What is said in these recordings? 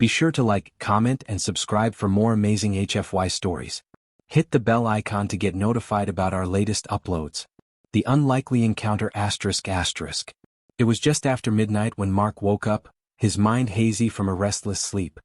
Be sure to like, comment, and subscribe for more amazing HFY stories. Hit the bell icon to get notified about our latest uploads. The Unlikely Encounter ****. It was just after midnight when Mark woke up, his mind hazy from a restless sleep.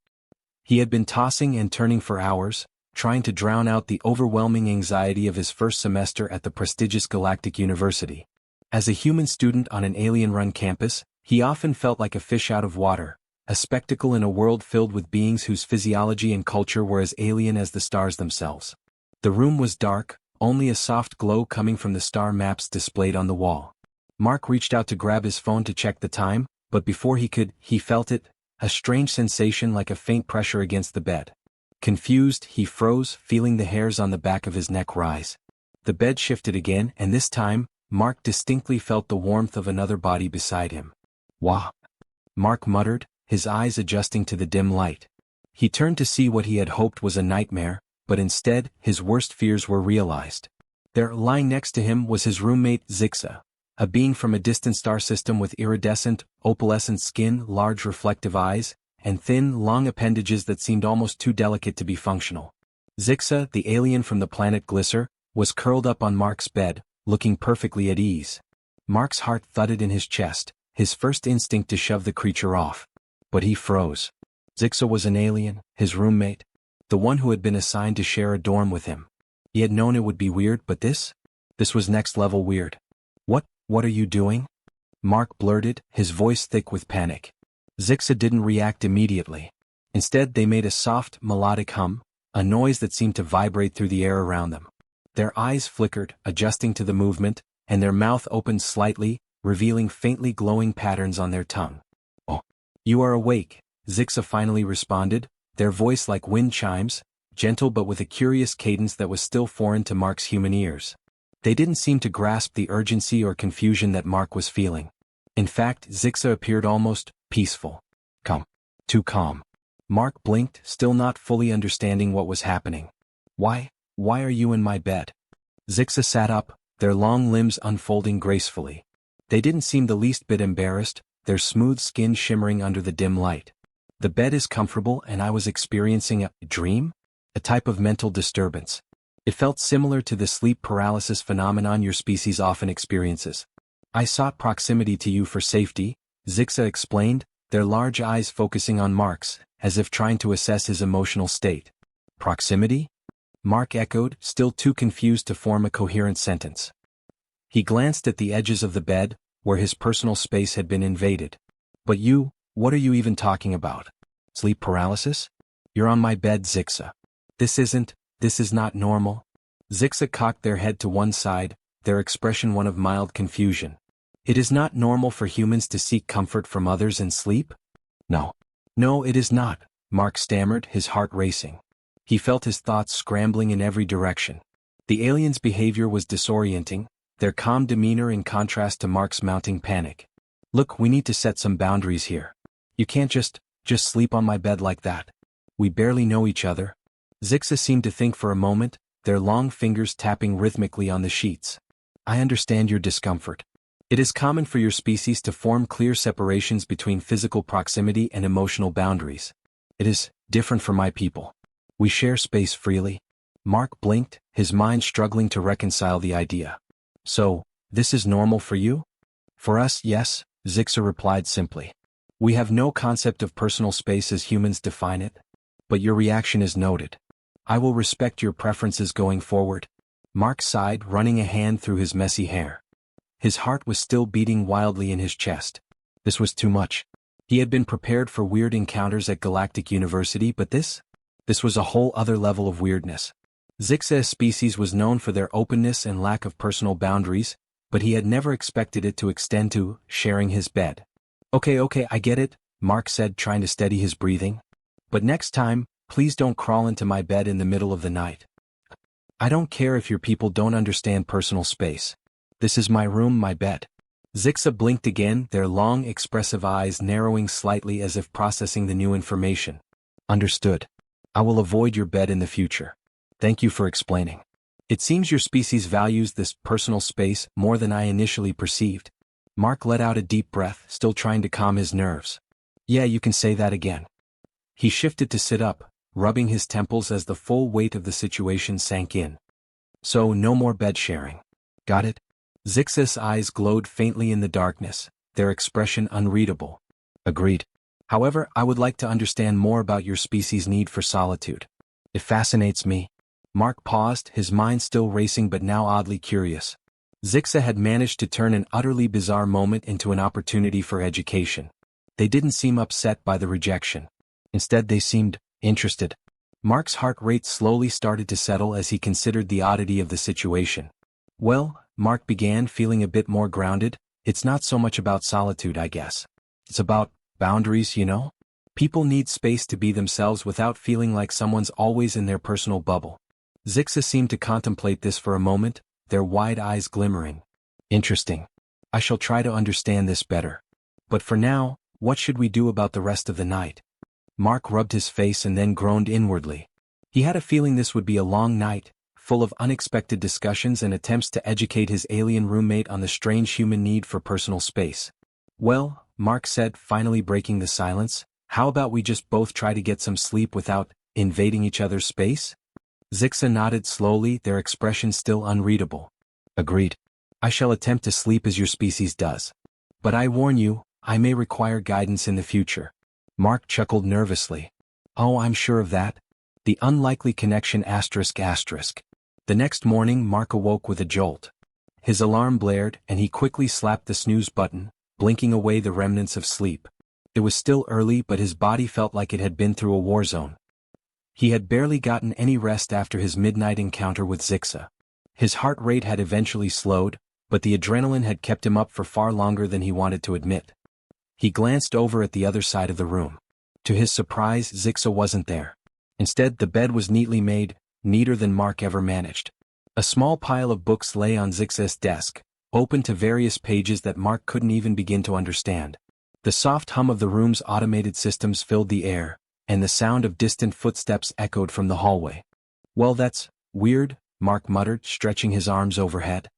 He had been tossing and turning for hours, trying to drown out the overwhelming anxiety of his first semester at the prestigious Galactic University. As a human student on an alien-run campus, he often felt like a fish out of water, a spectacle in a world filled with beings whose physiology and culture were as alien as the stars themselves. The room was dark, only a soft glow coming from the star maps displayed on the wall. Mark reached out to grab his phone to check the time, but before he could, he felt it, a strange sensation like a faint pressure against the bed. Confused, he froze, feeling the hairs on the back of his neck rise. The bed shifted again, and this time, Mark distinctly felt the warmth of another body beside him. "Wah!" Mark muttered, his eyes adjusting to the dim light. He turned to see what he had hoped was a nightmare, but instead, his worst fears were realized. There, lying next to him, was his roommate, Zixa, a being from a distant star system with iridescent, opalescent skin, large reflective eyes, and thin, long appendages that seemed almost too delicate to be functional. Zixa, the alien from the planet Glisser, was curled up on Mark's bed, looking perfectly at ease. Mark's heart thudded in his chest, his first instinct to shove the creature off. But he froze. Zixa was an alien, his roommate, the one who had been assigned to share a dorm with him. He had known it would be weird, but this was next level weird. What are you doing?" Mark blurted, his voice thick with panic. Zixa didn't react immediately. Instead, they made a soft, melodic hum, a noise that seemed to vibrate through the air around them. Their eyes flickered, adjusting to the movement, and their mouth opened slightly, revealing faintly glowing patterns on their tongue. "Oh, you are awake," Zixa finally responded, their voice like wind chimes, gentle but with a curious cadence that was still foreign to Mark's human ears. They didn't seem to grasp the urgency or confusion that Mark was feeling. In fact, Zixa appeared almost peaceful. Calm. Too calm. Mark blinked, still not fully understanding what was happening. Why are you in my bed?" Zixa sat up, their long limbs unfolding gracefully. They didn't seem the least bit embarrassed, their smooth skin shimmering under the dim light. "The bed is comfortable and I was experiencing a dream? A type of mental disturbance. It felt similar to the sleep paralysis phenomenon your species often experiences. I sought proximity to you for safety," Zixa explained, their large eyes focusing on Mark's, as if trying to assess his emotional state. "Proximity?" Mark echoed, still too confused to form a coherent sentence. He glanced at the edges of the bed, where his personal space had been invaded. "But what are you even talking about? Sleep paralysis? You're on my bed, Zixa. This is not normal." Zixa cocked their head to one side, their expression one of mild confusion. "It is not normal for humans to seek comfort from others in sleep?" No, it is not," Mark stammered, his heart racing. He felt his thoughts scrambling in every direction. The aliens' behavior was disorienting, their calm demeanor in contrast to Mark's mounting panic. "Look, we need to set some boundaries here. You can't just sleep on my bed like that. We barely know each other." Zixa seemed to think for a moment, their long fingers tapping rhythmically on the sheets. "I understand your discomfort. It is common for your species to form clear separations between physical proximity and emotional boundaries. It is different for my people. We share space freely." Mark blinked, his mind struggling to reconcile the idea. "So, this is normal for you?" "For us, yes," Zixa replied simply. "We have no concept of personal space as humans define it. But your reaction is noted. I will respect your preferences going forward." Mark sighed, running a hand through his messy hair. His heart was still beating wildly in his chest. This was too much. He had been prepared for weird encounters at Galactic University, but this was a whole other level of weirdness. Zixa's species was known for their openness and lack of personal boundaries, but he had never expected it to extend to sharing his bed. Okay, I get it," Mark said, trying to steady his breathing. "But next time, please don't crawl into my bed in the middle of the night. I don't care if your people don't understand personal space. This is my room, my bed." Zixa blinked again, their long, expressive eyes narrowing slightly as if processing the new information. "Understood. I will avoid your bed in the future. Thank you for explaining. It seems your species values this personal space more than I initially perceived." Mark let out a deep breath, still trying to calm his nerves. "Yeah, you can say that again." He shifted to sit up, rubbing his temples as the full weight of the situation sank in. So no more bed sharing. Got it? Zixa's eyes glowed faintly in the darkness, their expression unreadable. Agreed. However, I would like to understand more about your species' need for solitude. It fascinates me. Mark paused, his mind still racing but now oddly curious. Zixa had managed to turn an utterly bizarre moment into an opportunity for education. They didn't seem upset by the rejection. Instead, they seemed interested. Mark's heart rate slowly started to settle as he considered the oddity of the situation. Well, Mark began, feeling a bit more grounded, it's not so much about solitude, I guess. It's about boundaries, you know? People need space to be themselves without feeling like someone's always in their personal bubble. Zixa seemed to contemplate this for a moment, their wide eyes glimmering. Interesting. I shall try to understand this better. But for now, what should we do about the rest of the night? Mark rubbed his face and then groaned inwardly. He had a feeling this would be a long night, full of unexpected discussions and attempts to educate his alien roommate on the strange human need for personal space. Well, Mark said, finally breaking the silence, how about we just both try to get some sleep without invading each other's space? Zixa nodded slowly, their expression still unreadable. Agreed. I shall attempt to sleep as your species does. But I warn you, I may require guidance in the future. Mark chuckled nervously. Oh, I'm sure of that. The unlikely connection ***. The next morning Mark awoke with a jolt. His alarm blared and he quickly slapped the snooze button, blinking away the remnants of sleep. It was still early but his body felt like it had been through a war zone. He had barely gotten any rest after his midnight encounter with Zixa. His heart rate had eventually slowed, but the adrenaline had kept him up for far longer than he wanted to admit. He glanced over at the other side of the room. To his surprise, Zixa wasn't there. Instead, the bed was neatly made, neater than Mark ever managed. A small pile of books lay on Zixa's desk, open to various pages that Mark couldn't even begin to understand. The soft hum of the room's automated systems filled the air, and the sound of distant footsteps echoed from the hallway. Well, that's weird, Mark muttered, stretching his arms overhead.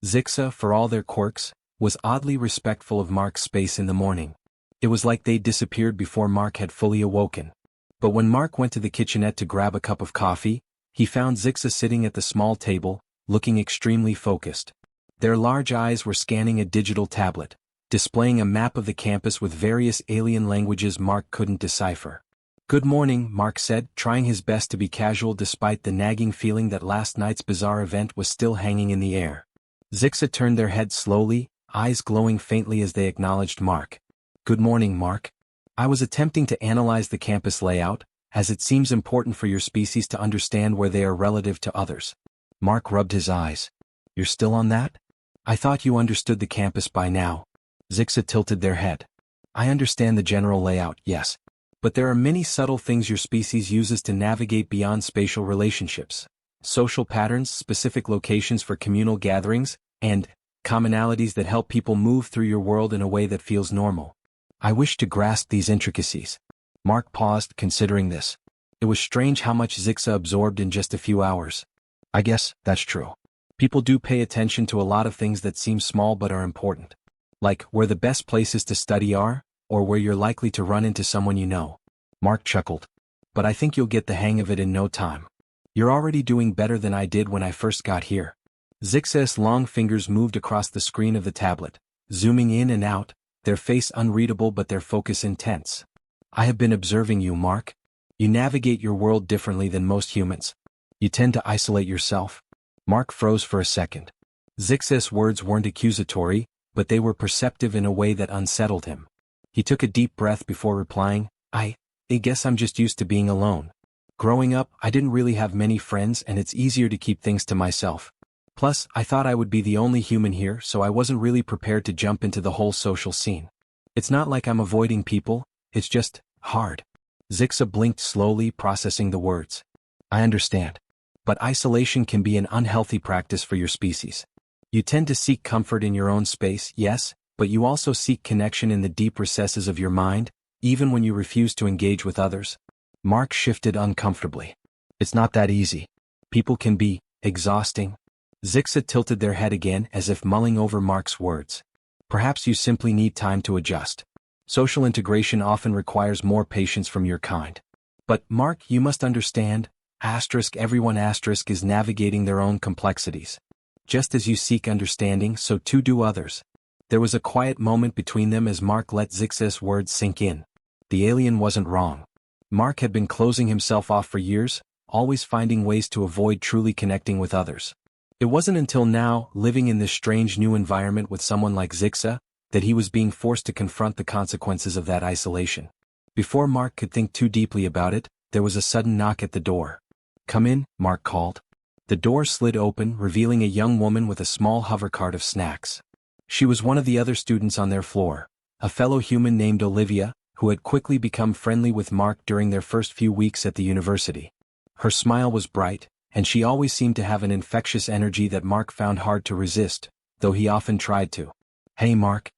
Zixa, for all their quirks, was oddly respectful of Mark's space in the morning. It was like they'd disappeared before Mark had fully awoken. But when Mark went to the kitchenette to grab a cup of coffee, he found Zixa sitting at the small table, looking extremely focused. Their large eyes were scanning a digital tablet, displaying a map of the campus with various alien languages Mark couldn't decipher. Good morning, Mark said, trying his best to be casual despite the nagging feeling that last night's bizarre event was still hanging in the air. Zixa turned their head slowly, eyes glowing faintly as they acknowledged Mark. Good morning, Mark. I was attempting to analyze the campus layout, as it seems important for your species to understand where they are relative to others. Mark rubbed his eyes. You're still on that? I thought you understood the campus by now. Zixa tilted their head. I understand the general layout, yes. But there are many subtle things your species uses to navigate beyond spatial relationships. Social patterns, specific locations for communal gatherings, and commonalities that help people move through your world in a way that feels normal. I wish to grasp these intricacies. Mark paused, considering this. It was strange how much Zixa absorbed in just a few hours. I guess that's true. People do pay attention to a lot of things that seem small but are important. Like where the best places to study are, or where you're likely to run into someone you know. Mark chuckled. But I think you'll get the hang of it in no time. You're already doing better than I did when I first got here. Zixa's long fingers moved across the screen of the tablet, zooming in and out, their face unreadable but their focus intense. I have been observing you, Mark. You navigate your world differently than most humans. You tend to isolate yourself. Mark froze for a second. Zixa's words weren't accusatory, but they were perceptive in a way that unsettled him. He took a deep breath before replying, I guess I'm just used to being alone. Growing up, I didn't really have many friends and it's easier to keep things to myself. Plus, I thought I would be the only human here, so I wasn't really prepared to jump into the whole social scene. It's not like I'm avoiding people, it's just hard. Zixa blinked slowly, processing the words. I understand. But isolation can be an unhealthy practice for your species. You tend to seek comfort in your own space, yes, but you also seek connection in the deep recesses of your mind, even when you refuse to engage with others. Mark shifted uncomfortably. It's not that easy. People can be exhausting. Zixa tilted their head again as if mulling over Mark's words. Perhaps you simply need time to adjust. Social integration often requires more patience from your kind. But Mark, you must understand, everyone is navigating their own complexities. Just as you seek understanding, so too do others. There was a quiet moment between them as Mark let Zixa's words sink in. The alien wasn't wrong. Mark had been closing himself off for years, always finding ways to avoid truly connecting with others. It wasn't until now, living in this strange new environment with someone like Zixa, that he was being forced to confront the consequences of that isolation. Before Mark could think too deeply about it, there was a sudden knock at the door. "Come in," Mark called. The door slid open, revealing a young woman with a small hovercart of snacks. She was one of the other students on their floor, a fellow human named Olivia, who had quickly become friendly with Mark during their first few weeks at the university. Her smile was bright, and she always seemed to have an infectious energy that Mark found hard to resist, though he often tried to. "Hey Mark."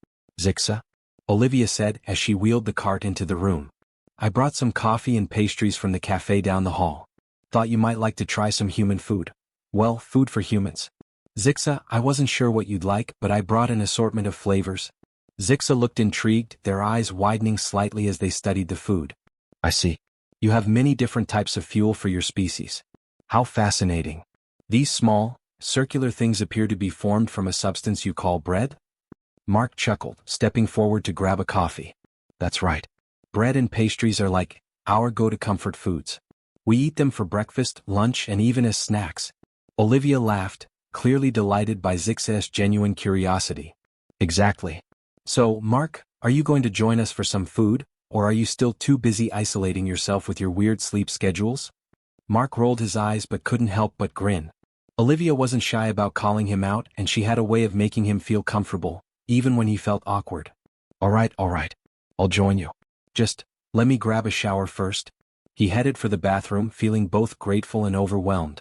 "Zixa," Olivia said as she wheeled the cart into the room. "I brought some coffee and pastries from the cafe down the hall. Thought you might like to try some human food. Well, food for humans." "Zixa, I wasn't sure what you'd like, but I brought an assortment of flavors." Zixa looked intrigued, their eyes widening slightly as they studied the food. "I see. You have many different types of fuel for your species. How fascinating. These small, circular things appear to be formed from a substance you call bread?" Mark chuckled, stepping forward to grab a coffee. "That's right. Bread and pastries are like our go-to comfort foods. We eat them for breakfast, lunch, and even as snacks." Olivia laughed, clearly delighted by Zixa's genuine curiosity. "Exactly. So, Mark, are you going to join us for some food, or are you still too busy isolating yourself with your weird sleep schedules?" Mark rolled his eyes but couldn't help but grin. Olivia wasn't shy about calling him out, and she had a way of making him feel comfortable, even when he felt awkward. All right. I'll join you. Just, let me grab a shower first." He headed for the bathroom, feeling both grateful and overwhelmed.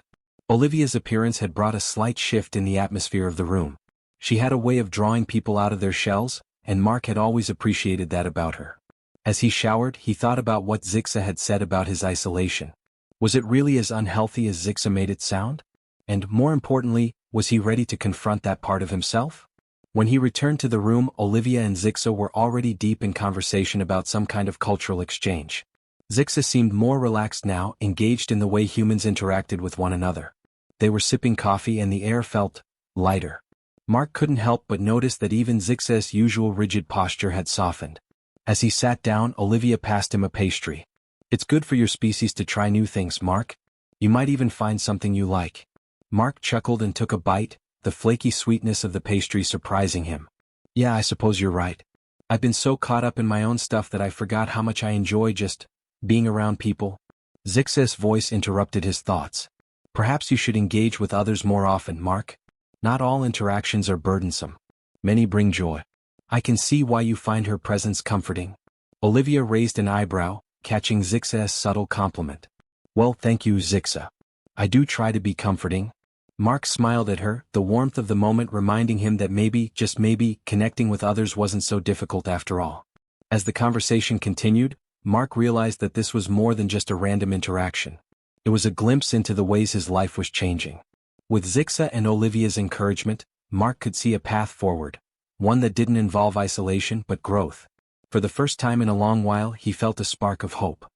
Olivia's appearance had brought a slight shift in the atmosphere of the room. She had a way of drawing people out of their shells, and Mark had always appreciated that about her. As he showered, he thought about what Zixa had said about his isolation. Was it really as unhealthy as Zixa made it sound? And more importantly, was he ready to confront that part of himself? When he returned to the room, Olivia and Zixa were already deep in conversation about some kind of cultural exchange. Zixa seemed more relaxed now, engaged in the way humans interacted with one another. They were sipping coffee and the air felt lighter. Mark couldn't help but notice that even Zixa's usual rigid posture had softened. As he sat down, Olivia passed him a pastry. "It's good for your species to try new things, Mark. You might even find something you like." Mark chuckled and took a bite, the flaky sweetness of the pastry surprising him. "Yeah, I suppose you're right. I've been so caught up in my own stuff that I forgot how much I enjoy just being around people." Zixa's voice interrupted his thoughts. "Perhaps you should engage with others more often, Mark. Not all interactions are burdensome. Many bring joy." "I can see why you find her presence comforting." Olivia raised an eyebrow, catching Zixa's subtle compliment. "Well, thank you, Zixa. I do try to be comforting." Mark smiled at her, the warmth of the moment reminding him that maybe, just maybe, connecting with others wasn't so difficult after all. As the conversation continued, Mark realized that this was more than just a random interaction. It was a glimpse into the ways his life was changing. With Zixa and Olivia's encouragement, Mark could see a path forward, one that didn't involve isolation but growth. For the first time in a long while, he felt a spark of hope.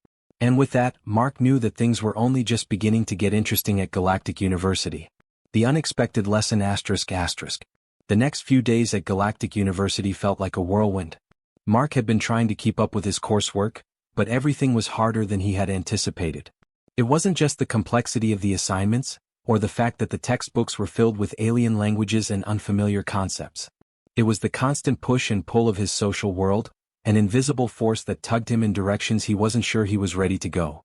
And with that, Mark knew that things were only just beginning to get interesting at Galactic University. The unexpected lesson ***. The next few days at Galactic University felt like a whirlwind. Mark had been trying to keep up with his coursework, but everything was harder than he had anticipated. It wasn't just the complexity of the assignments, or the fact that the textbooks were filled with alien languages and unfamiliar concepts. It was the constant push and pull of his social world, an invisible force that tugged him in directions he wasn't sure he was ready to go.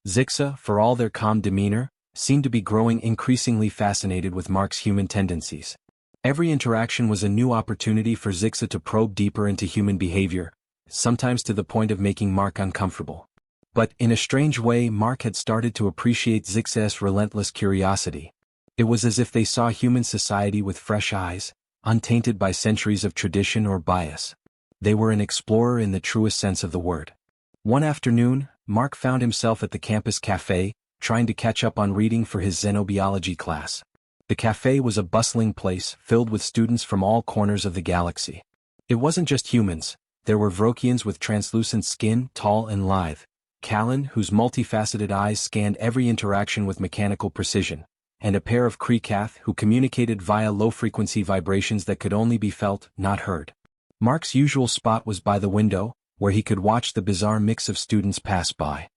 Zixa, for all their calm demeanor, seemed to be growing increasingly fascinated with Mark's human tendencies. Every interaction was a new opportunity for Zixa to probe deeper into human behavior, sometimes to the point of making Mark uncomfortable. But, in a strange way, Mark had started to appreciate Zixa's relentless curiosity. It was as if they saw human society with fresh eyes, untainted by centuries of tradition or bias. They were an explorer in the truest sense of the word. One afternoon, Mark found himself at the campus cafe, trying to catch up on reading for his xenobiology class. The cafe was a bustling place, filled with students from all corners of the galaxy. It wasn't just humans, there were Vrokians with translucent skin, tall and lithe, Callan, whose multifaceted eyes scanned every interaction with mechanical precision, and a pair of Kreekath who communicated via low-frequency vibrations that could only be felt, not heard. Mark's usual spot was by the window, where he could watch the bizarre mix of students pass by.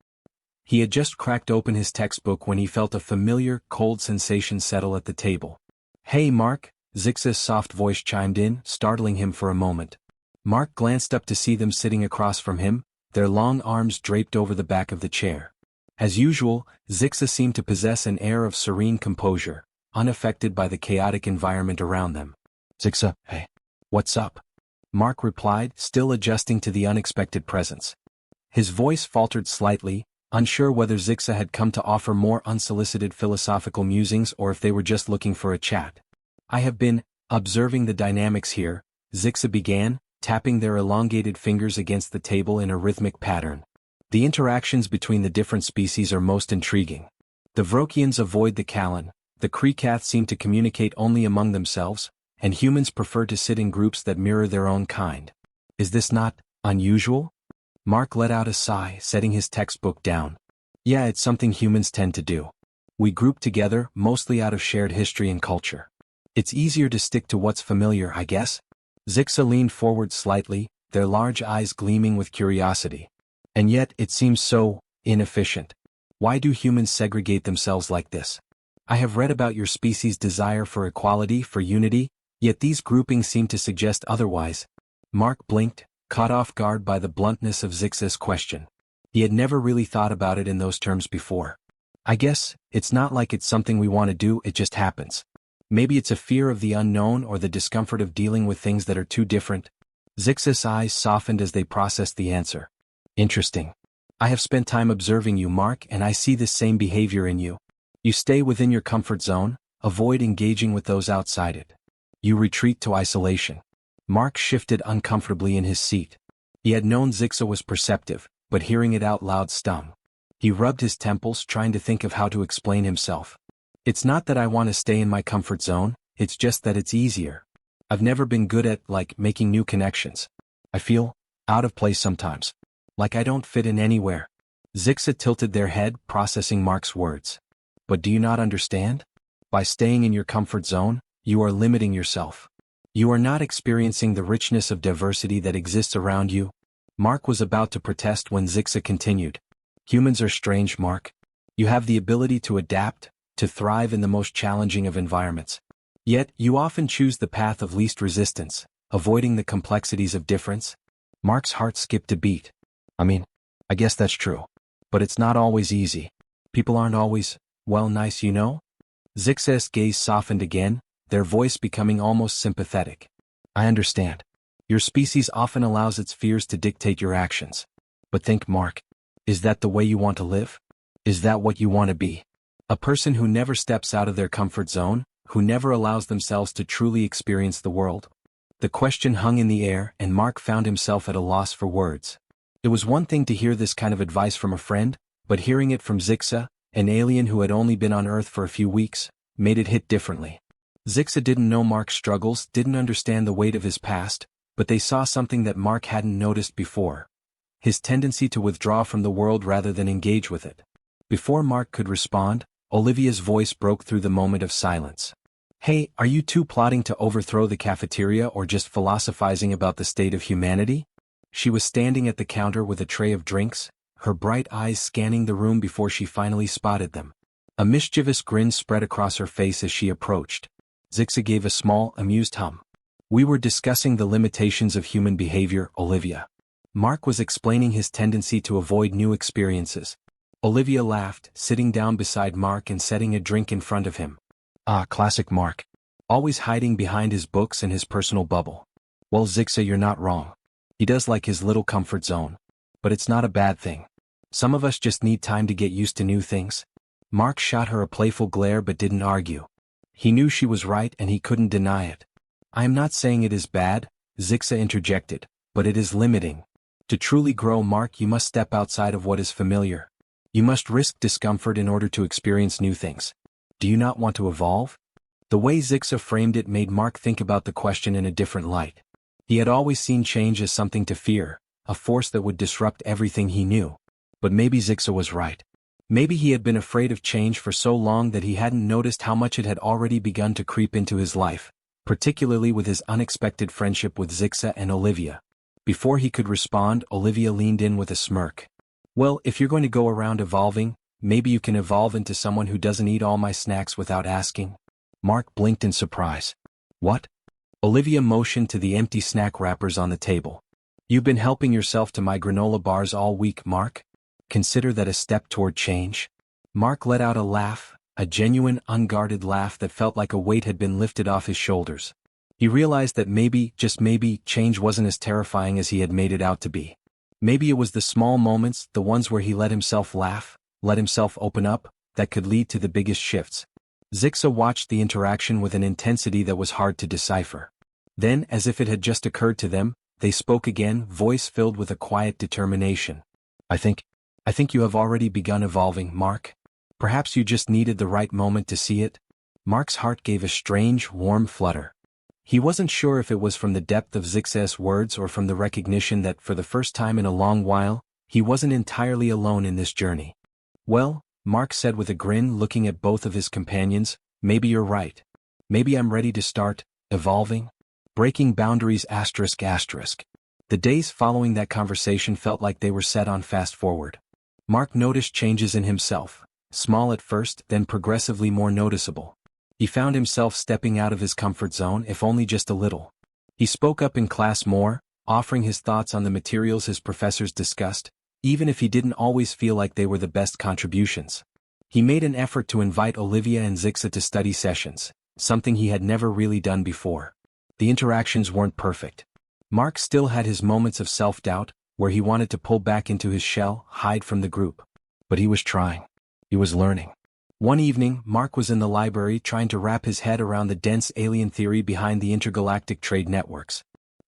He had just cracked open his textbook when he felt a familiar, cold sensation settle at the table. "Hey Mark," Zixa's soft voice chimed in, startling him for a moment. Mark glanced up to see them sitting across from him, their long arms draped over the back of the chair. As usual, Zixa seemed to possess an air of serene composure, unaffected by the chaotic environment around them. "Zixa, hey. What's up?" Mark replied, still adjusting to the unexpected presence. His voice faltered slightly, unsure whether Zixa had come to offer more unsolicited philosophical musings or if they were just looking for a chat. "I have been observing the dynamics here," Zixa began, tapping their elongated fingers against the table in a rhythmic pattern. "The interactions between the different species are most intriguing. The Vrokians avoid the Callan, the Kreekath seem to communicate only among themselves, and humans prefer to sit in groups that mirror their own kind. Is this not unusual?" Mark let out a sigh, setting his textbook down. "Yeah, it's something humans tend to do. We group together, mostly out of shared history and culture. It's easier to stick to what's familiar, I guess." Zixa leaned forward slightly, their large eyes gleaming with curiosity. "And yet it seems so inefficient. Why do humans segregate themselves like this? I have read about your species' desire for equality, for unity, yet these groupings seem to suggest otherwise." Mark blinked, caught off guard by the bluntness of Zixa's question. He had never really thought about it in those terms before. "I guess, it's not like it's something we want to do, it just happens. Maybe it's a fear of the unknown or the discomfort of dealing with things that are too different." Zixa's eyes softened as they processed the answer. "Interesting. I have spent time observing you, Mark, and I see this same behavior in you. You stay within your comfort zone, avoid engaging with those outside it. You retreat to isolation." Mark shifted uncomfortably in his seat. He had known Zixa was perceptive, but hearing it out loud stung. He rubbed his temples, trying to think of how to explain himself. "It's not that I want to stay in my comfort zone, it's just that it's easier. I've never been good at, making new connections. I feel out of place sometimes. Like I don't fit in anywhere." Zixa tilted their head, processing Mark's words. "But do you not understand? By staying in your comfort zone, you are limiting yourself. You are not experiencing the richness of diversity that exists around you." Mark was about to protest when Zixa continued. "Humans are strange, Mark. You have the ability to adapt, to thrive in the most challenging of environments. Yet, you often choose the path of least resistance, avoiding the complexities of difference." Mark's heart skipped a beat. I guess that's true. But it's not always easy. People aren't always, nice, you know?" Zixa's gaze softened again, their voice becoming almost sympathetic. "I understand. Your species often allows its fears to dictate your actions. But think, Mark. Is that the way you want to live? Is that what you want to be? A person who never steps out of their comfort zone, who never allows themselves to truly experience the world?" The question hung in the air, and Mark found himself at a loss for words. It was one thing to hear this kind of advice from a friend, but hearing it from Zixa, an alien who had only been on Earth for a few weeks, made it hit differently. Zixa didn't know Mark's struggles, didn't understand the weight of his past, but they saw something that Mark hadn't noticed before. His tendency to withdraw from the world rather than engage with it. Before Mark could respond, Olivia's voice broke through the moment of silence. "Hey, are you two plotting to overthrow the cafeteria or just philosophizing about the state of humanity?" She was standing at the counter with a tray of drinks, her bright eyes scanning the room before she finally spotted them. A mischievous grin spread across her face as she approached. Zixa gave a small, amused hum. "We were discussing the limitations of human behavior, Olivia." Mark was explaining his tendency to avoid new experiences. Olivia laughed, sitting down beside Mark and setting a drink in front of him. "Ah, classic Mark. Always hiding behind his books and his personal bubble. Well, Zixa, you're not wrong. He does like his little comfort zone. But it's not a bad thing. Some of us just need time to get used to new things." Mark shot her a playful glare but didn't argue. He knew she was right and he couldn't deny it. "I am not saying it is bad," Zixa interjected, "but it is limiting. To truly grow, Mark, you must step outside of what is familiar. You must risk discomfort in order to experience new things. Do you not want to evolve?" The way Zixa framed it made Mark think about the question in a different light. He had always seen change as something to fear, a force that would disrupt everything he knew. But maybe Zixa was right. Maybe he had been afraid of change for so long that he hadn't noticed how much it had already begun to creep into his life, particularly with his unexpected friendship with Zixa and Olivia. Before he could respond, Olivia leaned in with a smirk. Well, if you're going to go around evolving, maybe you can evolve into someone who doesn't eat all my snacks without asking. Mark blinked in surprise. What? Olivia motioned to the empty snack wrappers on the table. You've been helping yourself to my granola bars all week, Mark? Consider that a step toward change? Mark let out a laugh, a genuine, unguarded laugh that felt like a weight had been lifted off his shoulders. He realized that maybe, just maybe, change wasn't as terrifying as he had made it out to be. Maybe it was the small moments, the ones where he let himself laugh, let himself open up, that could lead to the biggest shifts. Zixa watched the interaction with an intensity that was hard to decipher. Then, as if it had just occurred to them, they spoke again, voice filled with a quiet determination. I think you have already begun evolving, Mark. Perhaps you just needed the right moment to see it. Mark's heart gave a strange, warm flutter. He wasn't sure if it was from the depth of Zixa's words or from the recognition that, for the first time in a long while, he wasn't entirely alone in this journey. Well, Mark said with a grin, looking at both of his companions, maybe you're right. Maybe I'm ready to start evolving. Breaking boundaries ***. The days following that conversation felt like they were set on fast forward. Mark noticed changes in himself, small at first, then progressively more noticeable. He found himself stepping out of his comfort zone, if only just a little. He spoke up in class more, offering his thoughts on the materials his professors discussed, even if he didn't always feel like they were the best contributions. He made an effort to invite Olivia and Zixa to study sessions, something he had never really done before. The interactions weren't perfect. Mark still had his moments of self-doubt, where he wanted to pull back into his shell, hide from the group. But he was trying. He was learning. One evening, Mark was in the library trying to wrap his head around the dense alien theory behind the intergalactic trade networks.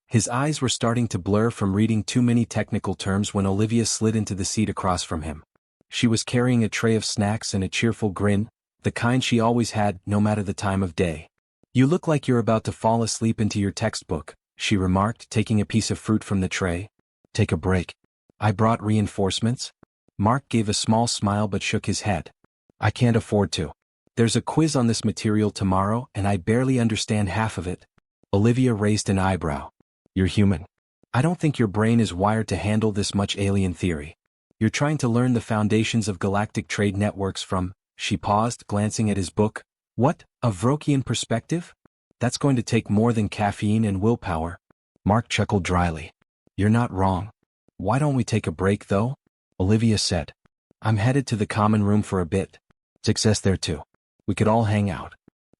His eyes were starting to blur from reading too many technical terms when Olivia slid into the seat across from him. She was carrying a tray of snacks and a cheerful grin, the kind she always had, no matter the time of day. You look like you're about to fall asleep into your textbook, she remarked, taking a piece of fruit from the tray. Take a break. I brought reinforcements? Mark gave a small smile but shook his head. I can't afford to. There's a quiz on this material tomorrow and I barely understand half of it. Olivia raised an eyebrow. You're human. I don't think your brain is wired to handle this much alien theory. You're trying to learn the foundations of galactic trade networks from, she paused, glancing at his book. What, a Vrokian perspective? That's going to take more than caffeine and willpower. Mark chuckled dryly. You're not wrong. Why don't we take a break though? Olivia said. I'm headed to the common room for a bit. Success there too. We could all hang out.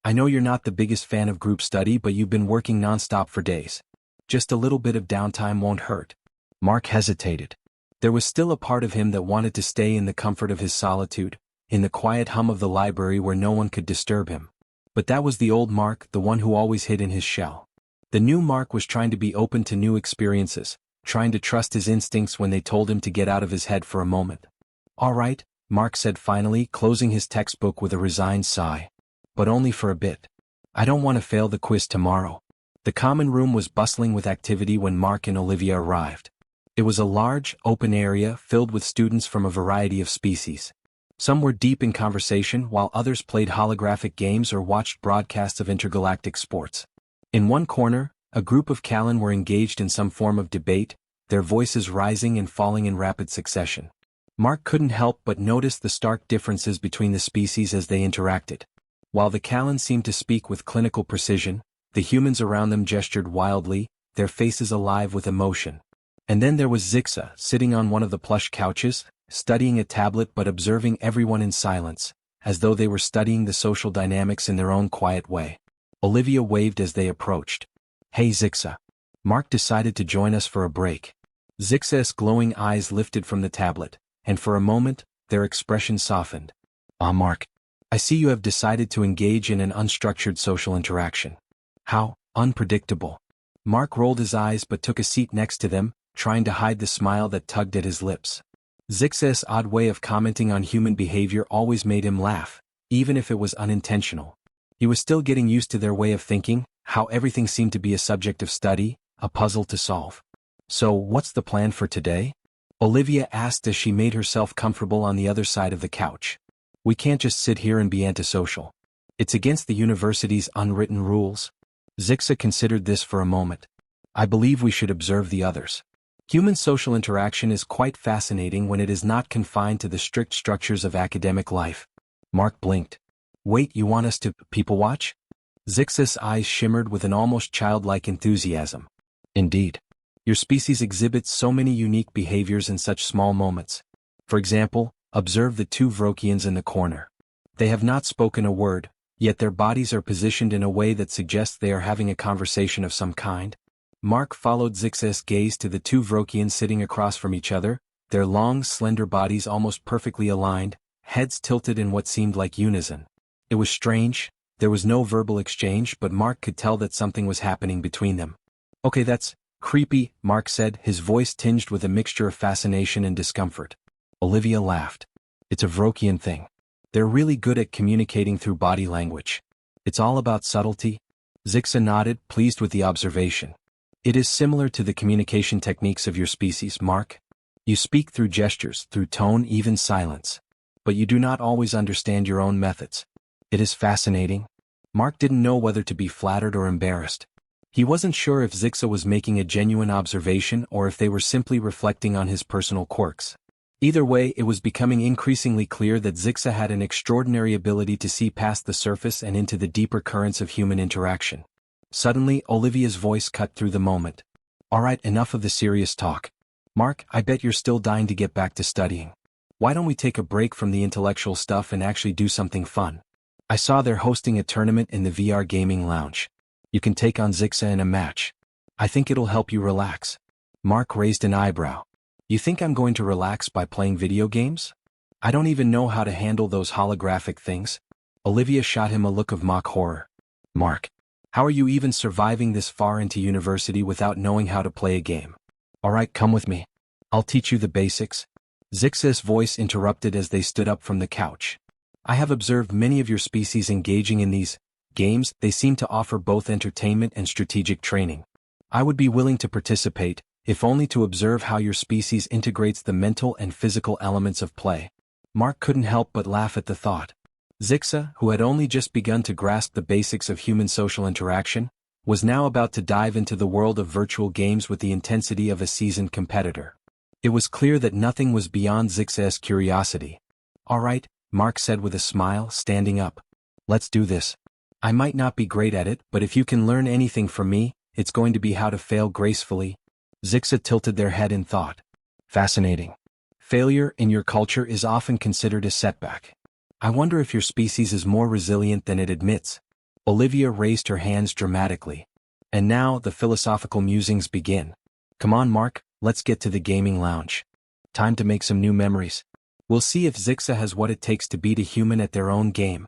I know you're not the biggest fan of group study, but you've been working nonstop for days. Just a little bit of downtime won't hurt. Mark hesitated. There was still a part of him that wanted to stay in the comfort of his solitude, in the quiet hum of the library where no one could disturb him. But that was the old Mark, the one who always hid in his shell. The new Mark was trying to be open to new experiences, trying to trust his instincts when they told him to get out of his head for a moment. All right, Mark said finally, closing his textbook with a resigned sigh. But only for a bit. I don't want to fail the quiz tomorrow. The common room was bustling with activity when Mark and Olivia arrived. It was a large, open area filled with students from a variety of species. Some were deep in conversation while others played holographic games or watched broadcasts of intergalactic sports. In one corner, a group of Callan were engaged in some form of debate, their voices rising and falling in rapid succession. Mark couldn't help but notice the stark differences between the species as they interacted. While the Callan seemed to speak with clinical precision, the humans around them gestured wildly, their faces alive with emotion. And then there was Zixa, sitting on one of the plush couches, studying a tablet but observing everyone in silence, as though they were studying the social dynamics in their own quiet way. Olivia waved as they approached. Hey Zixa. Mark decided to join us for a break. Zixa's glowing eyes lifted from the tablet, and for a moment, their expression softened. Mark. I see you have decided to engage in an unstructured social interaction. How unpredictable. Mark rolled his eyes but took a seat next to them, trying to hide the smile that tugged at his lips. Zixa's odd way of commenting on human behavior always made him laugh, even if it was unintentional. He was still getting used to their way of thinking, how everything seemed to be a subject of study, a puzzle to solve. So, what's the plan for today? Olivia asked as she made herself comfortable on the other side of the couch. We can't just sit here and be antisocial. It's against the university's unwritten rules. Zixa considered this for a moment. I believe we should observe the others. Human social interaction is quite fascinating when it is not confined to the strict structures of academic life. Mark blinked. Wait, you want us to people watch? Zixa's eyes shimmered with an almost childlike enthusiasm. Indeed. Your species exhibits so many unique behaviors in such small moments. For example, observe the two Vrokians in the corner. They have not spoken a word, yet their bodies are positioned in a way that suggests they are having a conversation of some kind. Mark followed Zixa's gaze to the two Vrokians sitting across from each other, their long, slender bodies almost perfectly aligned, heads tilted in what seemed like unison. It was strange. There was no verbal exchange, but Mark could tell that something was happening between them. Okay, that's creepy, Mark said, his voice tinged with a mixture of fascination and discomfort. Olivia laughed. It's a Vrokian thing. They're really good at communicating through body language. It's all about subtlety. Zixa nodded, pleased with the observation. It is similar to the communication techniques of your species, Mark. You speak through gestures, through tone, even silence. But you do not always understand your own methods. It is fascinating. Mark didn't know whether to be flattered or embarrassed. He wasn't sure if Zixa was making a genuine observation or if they were simply reflecting on his personal quirks. Either way, it was becoming increasingly clear that Zixa had an extraordinary ability to see past the surface and into the deeper currents of human interaction. Suddenly, Olivia's voice cut through the moment. All right, enough of the serious talk. Mark, I bet you're still dying to get back to studying. Why don't we take a break from the intellectual stuff and actually do something fun? I saw they're hosting a tournament in the VR gaming lounge. You can take on Zixa in a match. I think it'll help you relax. Mark raised an eyebrow. You think I'm going to relax by playing video games? I don't even know how to handle those holographic things. Olivia shot him a look of mock horror. Mark, how are you even surviving this far into university without knowing how to play a game? All right, come with me. I'll teach you the basics. Zixa's voice interrupted as they stood up from the couch. I have observed many of your species engaging in these games. They seem to offer both entertainment and strategic training. I would be willing to participate, if only to observe how your species integrates the mental and physical elements of play. Mark couldn't help but laugh at the thought. Zixa, who had only just begun to grasp the basics of human social interaction, was now about to dive into the world of virtual games with the intensity of a seasoned competitor. It was clear that nothing was beyond Zixa's curiosity. All right, Mark said with a smile, standing up. Let's do this. I might not be great at it, but if you can learn anything from me, it's going to be how to fail gracefully. Zixa tilted their head in thought. Fascinating. Failure in your culture is often considered a setback. I wonder if your species is more resilient than it admits. Olivia raised her hands dramatically. And now the philosophical musings begin. Come on, Mark, let's get to the gaming lounge. Time to make some new memories. We'll see if Zixa has what it takes to beat a human at their own game.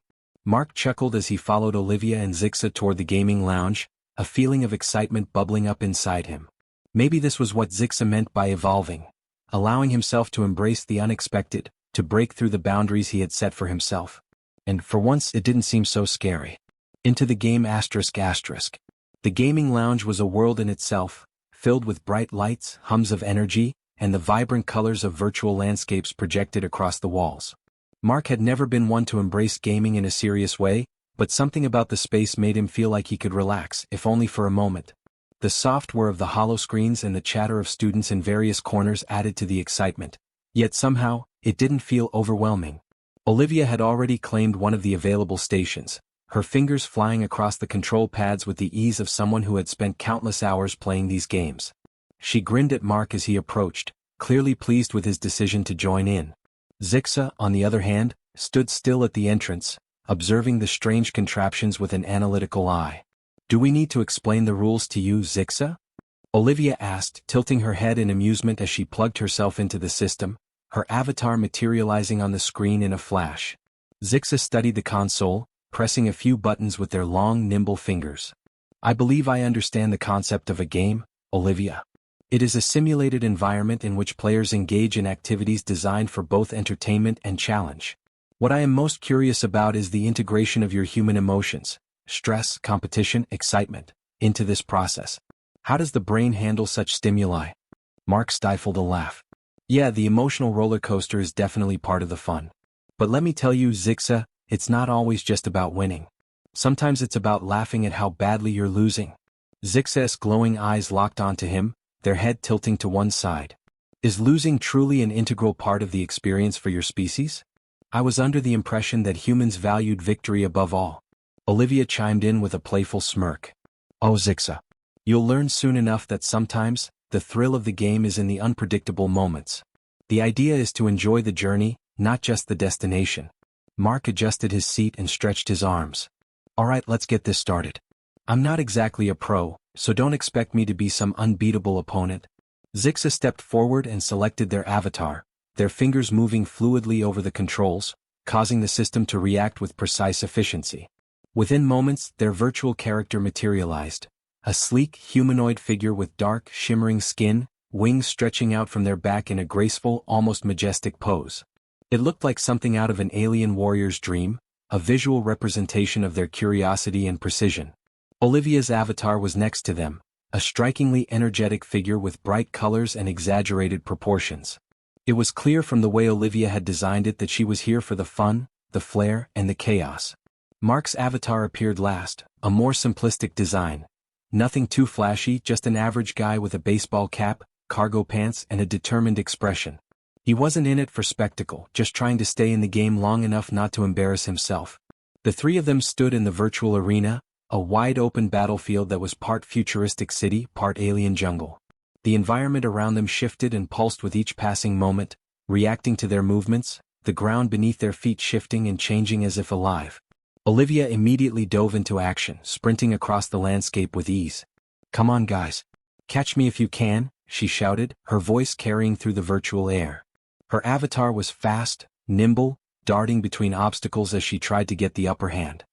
Mark chuckled as he followed Olivia and Zixa toward the gaming lounge, a feeling of excitement bubbling up inside him. Maybe this was what Zixa meant by evolving, allowing himself to embrace the unexpected, to break through the boundaries he had set for himself. And for once it didn't seem so scary. Into the game ***. The gaming lounge was a world in itself, filled with bright lights, hums of energy, and the vibrant colors of virtual landscapes projected across the walls. Mark had never been one to embrace gaming in a serious way, but something about the space made him feel like he could relax, if only for a moment. The soft whir of the holoscreens and the chatter of students in various corners added to the excitement, yet somehow, it didn't feel overwhelming. Olivia had already claimed one of the available stations, her fingers flying across the control pads with the ease of someone who had spent countless hours playing these games. She grinned at Mark as he approached, clearly pleased with his decision to join in. Zixa, on the other hand, stood still at the entrance, observing the strange contraptions with an analytical eye. Do we need to explain the rules to you, Zixa? Olivia asked, tilting her head in amusement as she plugged herself into the system, her avatar materializing on the screen in a flash. Zixa studied the console, pressing a few buttons with their long, nimble fingers. I believe I understand the concept of a game, Olivia. It is a simulated environment in which players engage in activities designed for both entertainment and challenge. What I am most curious about is the integration of your human emotions, stress, competition, excitement, into this process. How does the brain handle such stimuli? Mark stifled a laugh. Yeah, the emotional roller coaster is definitely part of the fun. But let me tell you, Zixa, it's not always just about winning. Sometimes it's about laughing at how badly you're losing. Zixa's glowing eyes locked onto him, their head tilting to one side. Is losing truly an integral part of the experience for your species? I was under the impression that humans valued victory above all. Olivia chimed in with a playful smirk. Oh, Zixa. You'll learn soon enough that sometimes, the thrill of the game is in the unpredictable moments. The idea is to enjoy the journey, not just the destination. Mark adjusted his seat and stretched his arms. Alright, let's get this started. I'm not exactly a pro, so don't expect me to be some unbeatable opponent. Zixa stepped forward and selected their avatar, their fingers moving fluidly over the controls, causing the system to react with precise efficiency. Within moments, their virtual character materialized. A sleek, humanoid figure with dark, shimmering skin, wings stretching out from their back in a graceful, almost majestic pose. It looked like something out of an alien warrior's dream, a visual representation of their curiosity and precision. Olivia's avatar was next to them, a strikingly energetic figure with bright colors and exaggerated proportions. It was clear from the way Olivia had designed it that she was here for the fun, the flair, and the chaos. Mark's avatar appeared last, a more simplistic design. Nothing too flashy, just an average guy with a baseball cap, cargo pants, and a determined expression. He wasn't in it for spectacle, just trying to stay in the game long enough not to embarrass himself. The three of them stood in the virtual arena, a wide-open battlefield that was part futuristic city, part alien jungle. The environment around them shifted and pulsed with each passing moment, reacting to their movements, the ground beneath their feet shifting and changing as if alive. Olivia immediately dove into action, sprinting across the landscape with ease. Come on, guys. Catch me if you can, she shouted, her voice carrying through the virtual air. Her avatar was fast, nimble, darting between obstacles as she tried to get the upper hand.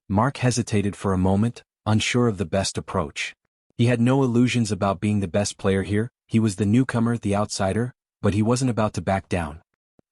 Mark hesitated for a moment, unsure of the best approach. He had no illusions about being the best player here, he was the newcomer, the outsider, but he wasn't about to back down.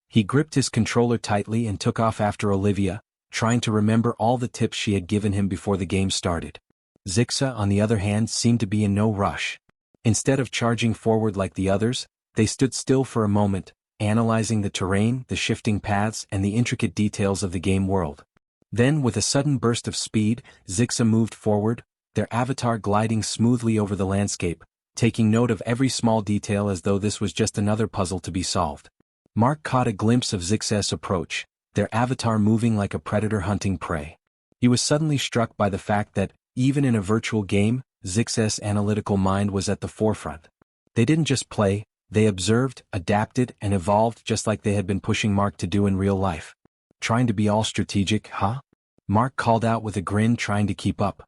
He gripped his controller tightly and took off after Olivia, trying to remember all the tips she had given him before the game started. Zixa, on the other hand, seemed to be in no rush. Instead of charging forward like the others, they stood still for a moment, analyzing the terrain, the shifting paths, and the intricate details of the game world. Then, with a sudden burst of speed, Zixa moved forward, their avatar gliding smoothly over the landscape, taking note of every small detail as though this was just another puzzle to be solved. Mark caught a glimpse of Zixa's approach, their avatar moving like a predator hunting prey. He was suddenly struck by the fact that, even in a virtual game, Zixa's analytical mind was at the forefront. They didn't just play, they observed, adapted, and evolved just like they had been pushing Mark to do in real life. Trying to be all strategic, huh? Mark called out with a grin, trying to keep up.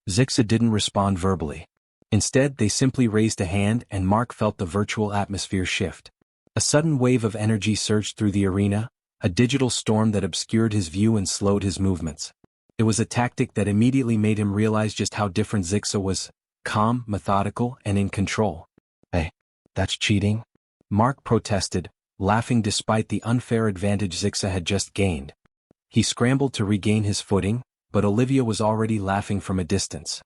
Zixa didn't respond verbally. Instead, they simply raised a hand and Mark felt the virtual atmosphere shift. A sudden wave of energy surged through the arena, a digital storm that obscured his view and slowed his movements. It was a tactic that immediately made him realize just how different Zixa was, calm, methodical, and in control. Hey, that's cheating? Mark protested, laughing despite the unfair advantage Zixa had just gained. He scrambled to regain his footing, but Olivia was already laughing from a distance.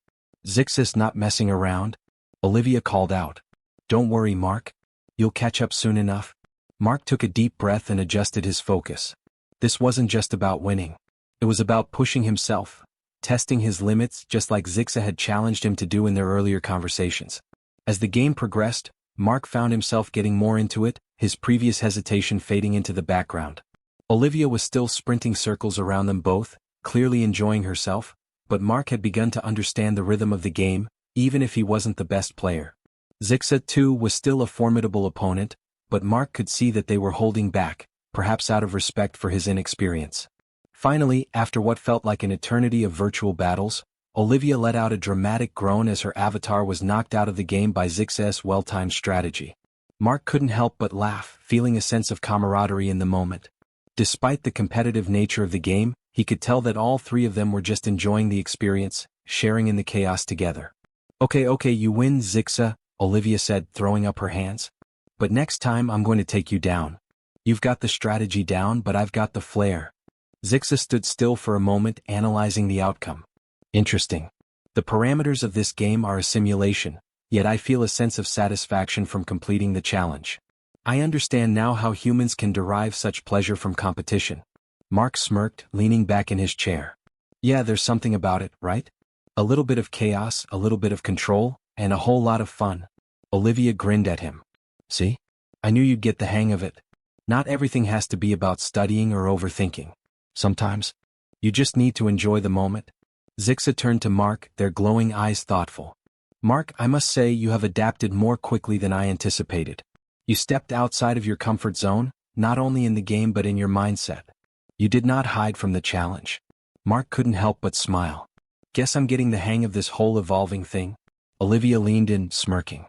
Zixa's not messing around, Olivia called out. Don't worry, Mark. You'll catch up soon enough. Mark took a deep breath and adjusted his focus. This wasn't just about winning. It was about pushing himself, testing his limits just like Zixa had challenged him to do in their earlier conversations. As the game progressed, Mark found himself getting more into it, his previous hesitation fading into the background. Olivia was still sprinting circles around them both, clearly enjoying herself, but Mark had begun to understand the rhythm of the game, even if he wasn't the best player. Zixa, too, was still a formidable opponent, but Mark could see that they were holding back, perhaps out of respect for his inexperience. Finally, after what felt like an eternity of virtual battles, Olivia let out a dramatic groan as her avatar was knocked out of the game by Zixa's well-timed strategy. Mark couldn't help but laugh, feeling a sense of camaraderie in the moment. Despite the competitive nature of the game, he could tell that all three of them were just enjoying the experience, sharing in the chaos together. Okay, you win, Zixa, Olivia said, throwing up her hands. But next time I'm going to take you down. You've got the strategy down, but I've got the flair. Zixa stood still for a moment, analyzing the outcome. Interesting. The parameters of this game are a simulation, yet I feel a sense of satisfaction from completing the challenge. I understand now how humans can derive such pleasure from competition. Mark smirked, leaning back in his chair. Yeah, there's something about it, right? A little bit of chaos, a little bit of control, and a whole lot of fun. Olivia grinned at him. See? I knew you'd get the hang of it. Not everything has to be about studying or overthinking. Sometimes, you just need to enjoy the moment. Zixa turned to Mark, their glowing eyes thoughtful. Mark, I must say you have adapted more quickly than I anticipated. You stepped outside of your comfort zone, not only in the game but in your mindset. You did not hide from the challenge. Mark couldn't help but smile. Guess I'm getting the hang of this whole evolving thing. Olivia leaned in, smirking.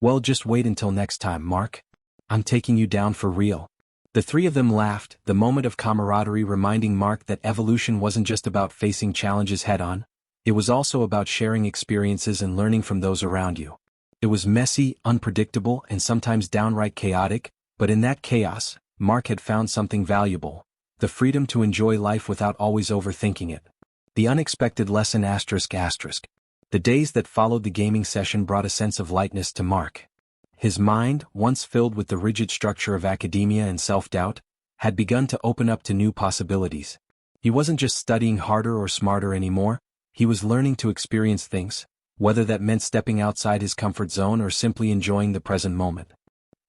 Well, just wait until next time, Mark. I'm taking you down for real. The three of them laughed, the moment of camaraderie reminding Mark that evolution wasn't just about facing challenges head-on. It was also about sharing experiences and learning from those around you. It was messy, unpredictable, and sometimes downright chaotic, but in that chaos, Mark had found something valuable: the freedom to enjoy life without always overthinking it. The unexpected lesson ***. The days that followed the gaming session brought a sense of lightness to Mark. His mind, once filled with the rigid structure of academia and self-doubt, had begun to open up to new possibilities. He wasn't just studying harder or smarter anymore, he was learning to experience things, whether that meant stepping outside his comfort zone or simply enjoying the present moment.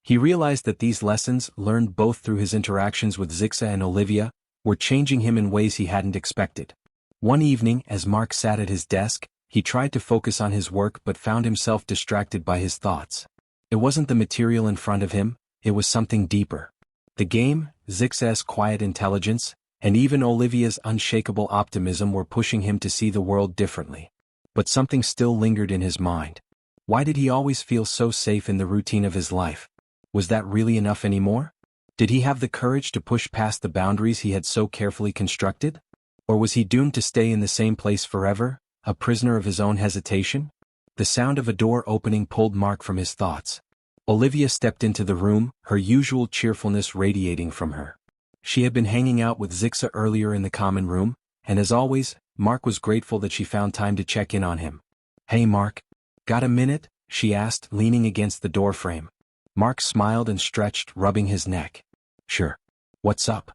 He realized that these lessons, learned both through his interactions with Zixa and Olivia, were changing him in ways he hadn't expected. One evening, as Mark sat at his desk, he tried to focus on his work but found himself distracted by his thoughts. It wasn't the material in front of him, it was something deeper. The game, Zixa's quiet intelligence, and even Olivia's unshakable optimism were pushing him to see the world differently. But something still lingered in his mind. Why did he always feel so safe in the routine of his life? Was that really enough anymore? Did he have the courage to push past the boundaries he had so carefully constructed? Or was he doomed to stay in the same place forever, a prisoner of his own hesitation? The sound of a door opening pulled Mark from his thoughts. Olivia stepped into the room, her usual cheerfulness radiating from her. She had been hanging out with Zixa earlier in the common room, and as always, Mark was grateful that she found time to check in on him. Hey Mark, got a minute? She asked, leaning against the doorframe. Mark smiled and stretched, rubbing his neck. Sure. What's up?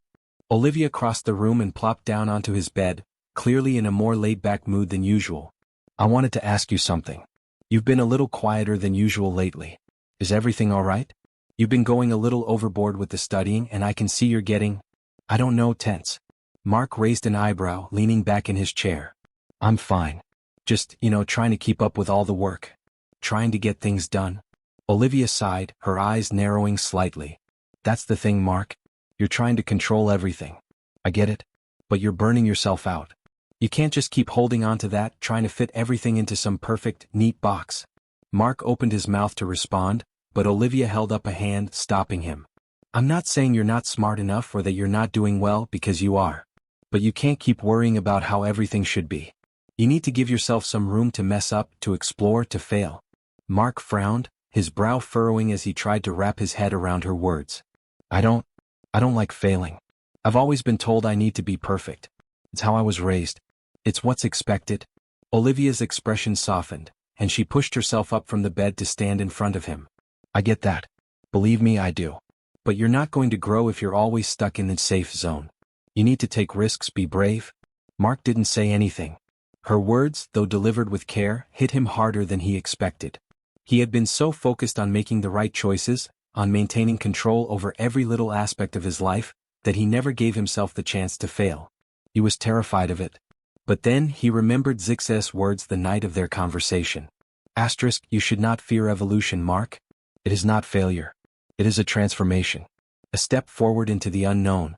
Olivia crossed the room and plopped down onto his bed, clearly in a more laid-back mood than usual. I wanted to ask you something. You've been a little quieter than usual lately. Is everything all right? You've been going a little overboard with the studying and I can see you're getting, I don't know, tense. Mark raised an eyebrow, leaning back in his chair. I'm fine. Just, trying to keep up with all the work. Trying to get things done. Olivia sighed, her eyes narrowing slightly. That's the thing, Mark. You're trying to control everything. I get it. But you're burning yourself out. You can't just keep holding on to that, trying to fit everything into some perfect, neat box. Mark opened his mouth to respond, but Olivia held up a hand, stopping him. I'm not saying you're not smart enough or that you're not doing well, because you are. But you can't keep worrying about how everything should be. You need to give yourself some room to mess up, to explore, to fail. Mark frowned, his brow furrowing as he tried to wrap his head around her words. I don't like failing. I've always been told I need to be perfect. It's how I was raised. It's what's expected. Olivia's expression softened, and she pushed herself up from the bed to stand in front of him. I get that. Believe me, I do. But you're not going to grow if you're always stuck in the safe zone. You need to take risks, be brave. Mark didn't say anything. Her words, though delivered with care, hit him harder than he expected. He had been so focused on making the right choices, on maintaining control over every little aspect of his life, that he never gave himself the chance to fail. He was terrified of it. But then he remembered Zixa's words the night of their conversation. You should not fear evolution, Mark. It is not failure. It is a transformation. A step forward into the unknown.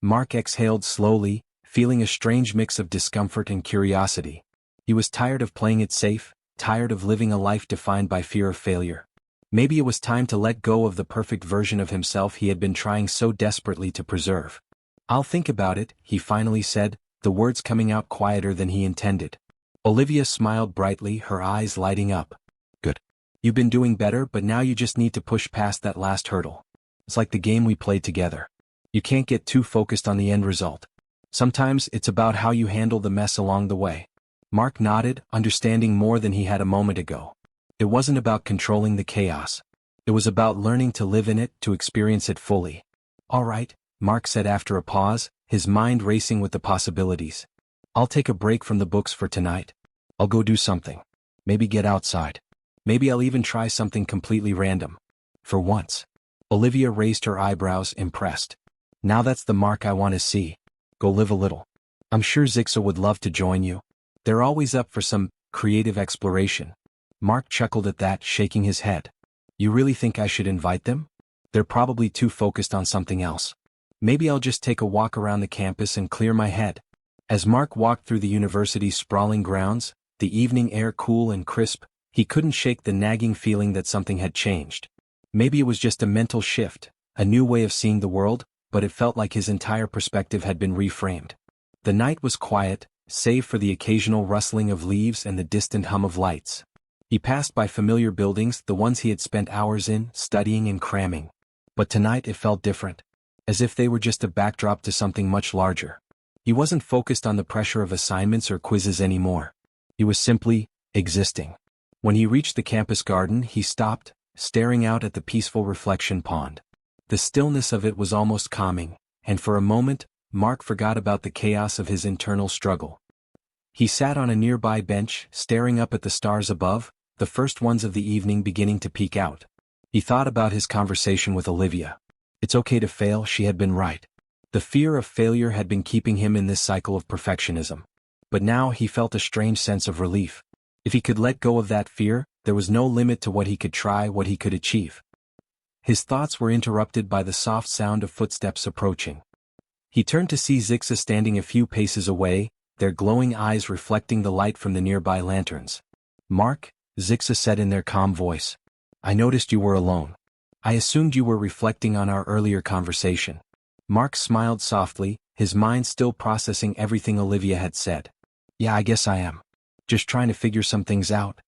Mark exhaled slowly, feeling a strange mix of discomfort and curiosity. He was tired of playing it safe, tired of living a life defined by fear of failure. Maybe it was time to let go of the perfect version of himself he had been trying so desperately to preserve. I'll think about it, he finally said, the words coming out quieter than he intended. Olivia smiled brightly, her eyes lighting up. Good. You've been doing better, but now you just need to push past that last hurdle. It's like the game we played together. You can't get too focused on the end result. Sometimes it's about how you handle the mess along the way. Mark nodded, understanding more than he had a moment ago. It wasn't about controlling the chaos. It It was about learning to live in it, to experience it fully. All right, Mark said after a pause, his mind racing with the possibilities. I'll take a break from the books for tonight. I'll go do something. Maybe get outside. Maybe I'll even try something completely random. For once. Olivia raised her eyebrows, impressed. Now that's the Mark I want to see. Go live a little. I'm sure Zixa would love to join you. They're always up for some creative exploration. Mark chuckled at that, shaking his head. You really think I should invite them? They're probably too focused on something else. Maybe I'll just take a walk around the campus and clear my head. As Mark walked through the university's sprawling grounds, the evening air cool and crisp, he couldn't shake the nagging feeling that something had changed. Maybe it was just a mental shift, a new way of seeing the world, but it felt like his entire perspective had been reframed. The night was quiet, save for the occasional rustling of leaves and the distant hum of lights. He passed by familiar buildings, the ones he had spent hours in, studying and cramming. But tonight it felt different. As if they were just a backdrop to something much larger. He wasn't focused on the pressure of assignments or quizzes anymore. He was simply existing. When he reached the campus garden, he stopped, staring out at the peaceful reflection pond. The stillness of it was almost calming, and for a moment, Mark forgot about the chaos of his internal struggle. He sat on a nearby bench, staring up at the stars above, the first ones of the evening beginning to peek out. He thought about his conversation with Olivia. It's okay to fail, she had been right. The fear of failure had been keeping him in this cycle of perfectionism. But now he felt a strange sense of relief. If he could let go of that fear, there was no limit to what he could try, what he could achieve. His thoughts were interrupted by the soft sound of footsteps approaching. He turned to see Zixa standing a few paces away, their glowing eyes reflecting the light from the nearby lanterns. Mark, Zixa said in their calm voice. I noticed you were alone. I assumed you were reflecting on our earlier conversation. Mark smiled softly, his mind still processing everything Olivia had said. Yeah, I guess I am. Just trying to figure some things out.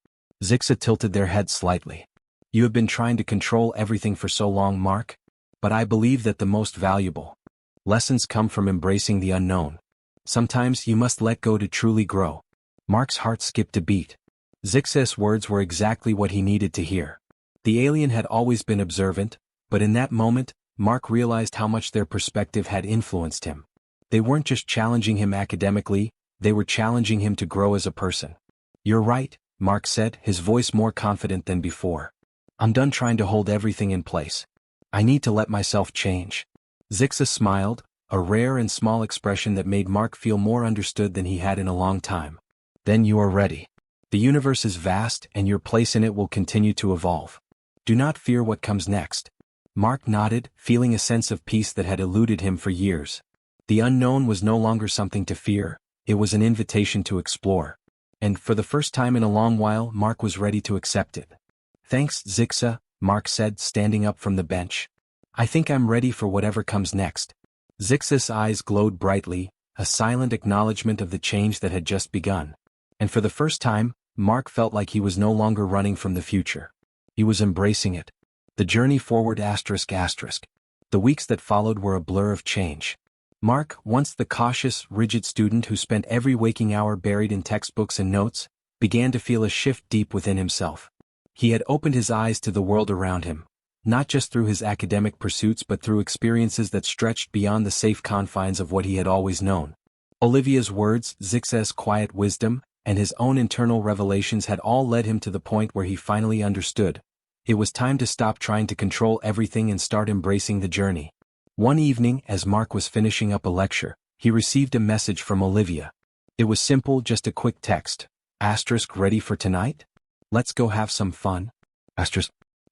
Zixa tilted their head slightly. You have been trying to control everything for so long, Mark. But I believe that the most valuable lessons come from embracing the unknown. Sometimes you must let go to truly grow. Mark's heart skipped a beat. Zixa's words were exactly what he needed to hear. The alien had always been observant, but in that moment, Mark realized how much their perspective had influenced him. They weren't just challenging him academically, they were challenging him to grow as a person. You're right, Mark said, his voice more confident than before. I'm done trying to hold everything in place. I need to let myself change. Zixa smiled, a rare and small expression that made Mark feel more understood than he had in a long time. Then you are ready. The universe is vast and your place in it will continue to evolve. Do not fear what comes next. Mark nodded, feeling a sense of peace that had eluded him for years. The unknown was no longer something to fear, it was an invitation to explore. And for the first time in a long while, Mark was ready to accept it. Thanks, Zixa, Mark said, standing up from the bench. I think I'm ready for whatever comes next. Zixa's eyes glowed brightly, a silent acknowledgement of the change that had just begun. And for the first time, Mark felt like he was no longer running from the future. He was embracing it. The journey forward ***. The weeks that followed were a blur of change. Mark, once the cautious, rigid student who spent every waking hour buried in textbooks and notes, began to feel a shift deep within himself. He had opened his eyes to the world around him, not just through his academic pursuits but through experiences that stretched beyond the safe confines of what he had always known. Olivia's words, Zixa's quiet wisdom, and his own internal revelations had all led him to the point where he finally understood. It was time to stop trying to control everything and start embracing the journey. One evening, as Mark was finishing up a lecture, he received a message from Olivia. It was simple, just a quick text. Ready for tonight? Let's go have some fun.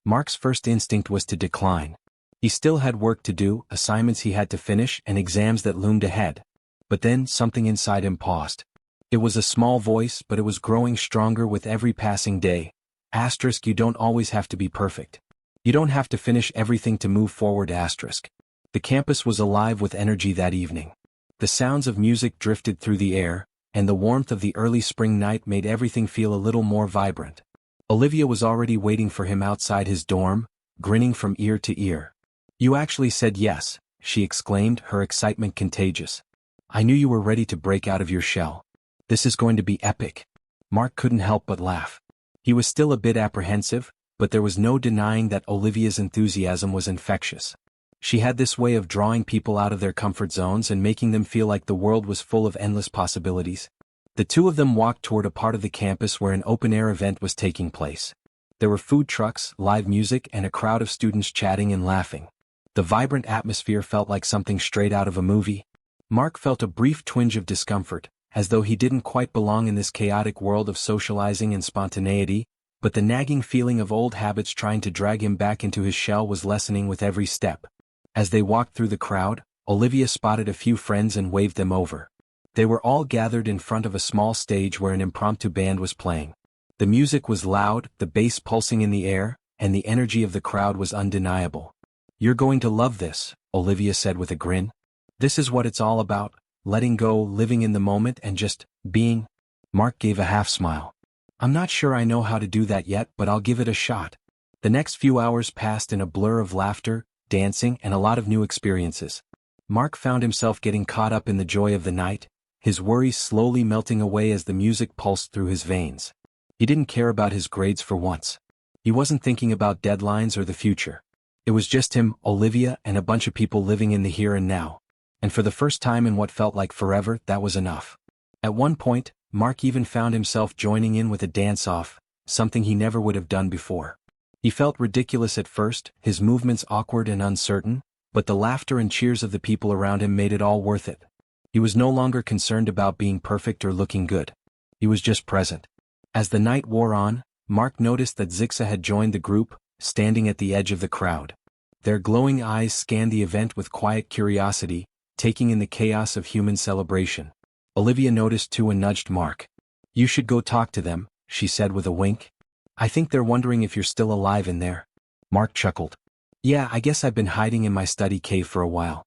Mark's first instinct was to decline. He still had work to do, assignments he had to finish, and exams that loomed ahead. But then, something inside him paused. It was a small voice, but it was growing stronger with every passing day. You don't always have to be perfect. You don't have to finish everything to move forward. The campus was alive with energy that evening. The sounds of music drifted through the air, and the warmth of the early spring night made everything feel a little more vibrant. Olivia was already waiting for him outside his dorm, grinning from ear to ear. You actually said yes, she exclaimed, her excitement contagious. I knew you were ready to break out of your shell. This is going to be epic. Mark couldn't help but laugh. He was still a bit apprehensive, but there was no denying that Olivia's enthusiasm was infectious. She had this way of drawing people out of their comfort zones and making them feel like the world was full of endless possibilities. The two of them walked toward a part of the campus where an open-air event was taking place. There were food trucks, live music, and a crowd of students chatting and laughing. The vibrant atmosphere felt like something straight out of a movie. Mark felt a brief twinge of discomfort, as though he didn't quite belong in this chaotic world of socializing and spontaneity, but the nagging feeling of old habits trying to drag him back into his shell was lessening with every step. As they walked through the crowd, Olivia spotted a few friends and waved them over. They were all gathered in front of a small stage where an impromptu band was playing. The music was loud, the bass pulsing in the air, and the energy of the crowd was undeniable. "You're going to love this," Olivia said with a grin. "This is what it's all about, letting go, living in the moment, and just being." Mark gave a half-smile. "I'm not sure I know how to do that yet, but I'll give it a shot." The next few hours passed in a blur of laughter, dancing, and a lot of new experiences. Mark found himself getting caught up in the joy of the night, his worries slowly melting away as the music pulsed through his veins. He didn't care about his grades for once. He wasn't thinking about deadlines or the future. It was just him, Olivia, and a bunch of people living in the here and now. And for the first time in what felt like forever, that was enough. At one point, Mark even found himself joining in with a dance-off, something he never would have done before. He felt ridiculous at first, his movements awkward and uncertain, but the laughter and cheers of the people around him made it all worth it. He was no longer concerned about being perfect or looking good. He was just present. As the night wore on, Mark noticed that Zixa had joined the group, standing at the edge of the crowd. Their glowing eyes scanned the event with quiet curiosity, taking in the chaos of human celebration. Olivia noticed too and nudged Mark. "You should go talk to them," she said with a wink. "I think they're wondering if you're still alive in there." Mark chuckled. "Yeah, I guess I've been hiding in my study cave for a while."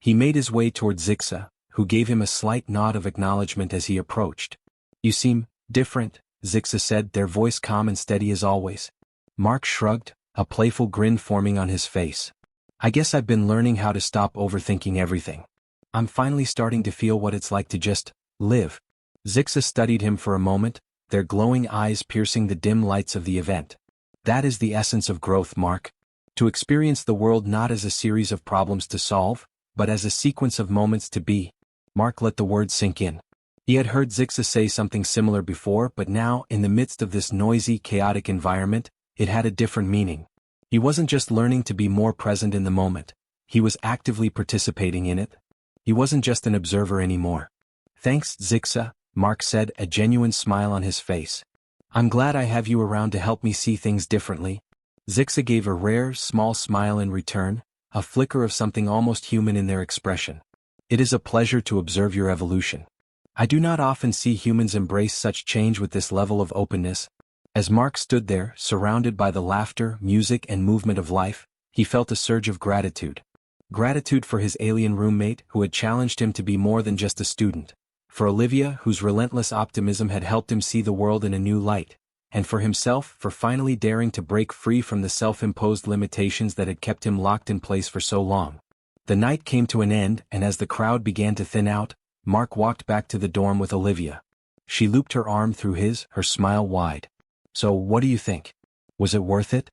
He made his way toward Zixa, who gave him a slight nod of acknowledgement as he approached. "You seem different," Zixa said, their voice calm and steady as always. Mark shrugged, a playful grin forming on his face. "I guess I've been learning how to stop overthinking everything. I'm finally starting to feel what it's like to just live." Zixa studied him for a moment, their glowing eyes piercing the dim lights of the event. "That is the essence of growth, Mark. To experience the world not as a series of problems to solve, but as a sequence of moments to be." Mark let the words sink in. He had heard Zixa say something similar before, but now, in the midst of this noisy, chaotic environment, it had a different meaning. He wasn't just learning to be more present in the moment. He was actively participating in it. He wasn't just an observer anymore. "Thanks, Zixa," Mark said, a genuine smile on his face. "I'm glad I have you around to help me see things differently." Zixa gave a rare, small smile in return, a flicker of something almost human in their expression. "It is a pleasure to observe your evolution. I do not often see humans embrace such change with this level of openness." As Mark stood there, surrounded by the laughter, music, and movement of life, he felt a surge of gratitude. Gratitude for his alien roommate, who had challenged him to be more than just a student. For Olivia, whose relentless optimism had helped him see the world in a new light. And for himself, for finally daring to break free from the self-imposed limitations that had kept him locked in place for so long. The night came to an end, and as the crowd began to thin out, Mark walked back to the dorm with Olivia. She looped her arm through his, her smile wide. "So, what do you think? Was it worth it?"